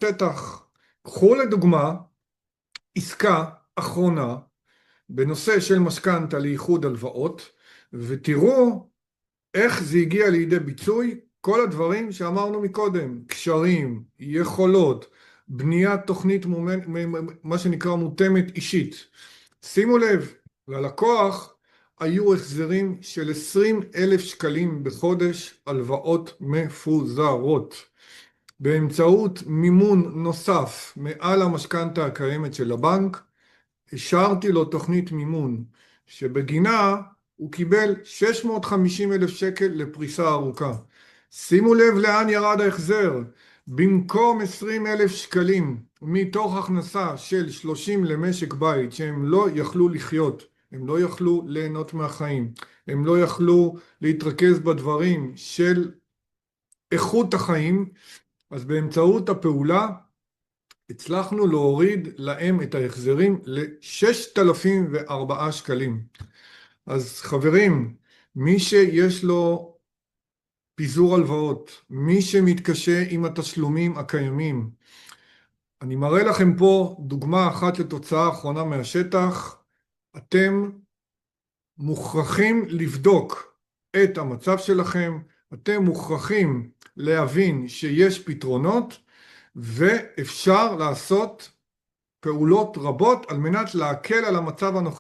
שטח. קחו לדוגמה עסקה אחרונה בנושא של משכנתא לאיחוד הלוואות, ותראו איך זה הגיע לידי ביצוי. כל הדברים שאמרנו מקודם, קשרים, יכולות, בניית תוכנית מה שנקרא מותאמת אישית. שימו לב, ללקוח היו החזרים של 20,000 שקלים בחודש, הלוואות מפוזרות. באמצעות מימון נוסף מעל המשכנתא הקיימת של הבנק, השארתי לו תוכנית מימון שבגינה הוא קיבל 650,000 שקל לפריסה ארוכה. שימו לב לאן ירד ההחזר. במקום 20,000 שקלים מתוך הכנסה של 30 למשק בית שהם לא יכלו לחיות, הם לא יכלו ליהנות מהחיים, הם לא יכלו להתרכז בדברים של איכות החיים, אז באמצעות הפעולה הצלחנו להוריד להם את ההחזרים ל-6,004 שקלים. אז חברים, מי שיש לו פיזור הלוואות, מי שמתקשה עם התשלומים הקיימים, אני מראה לכם פה דוגמה אחת לתוצאה אחרונה מהשטח. אתם מוכרחים לבדוק את המצב שלכם, אתם מוכרחים להבין שיש פתרונות, ואפשר לעשות פעולות רבות על מנת להקל על המצב הנוכחי.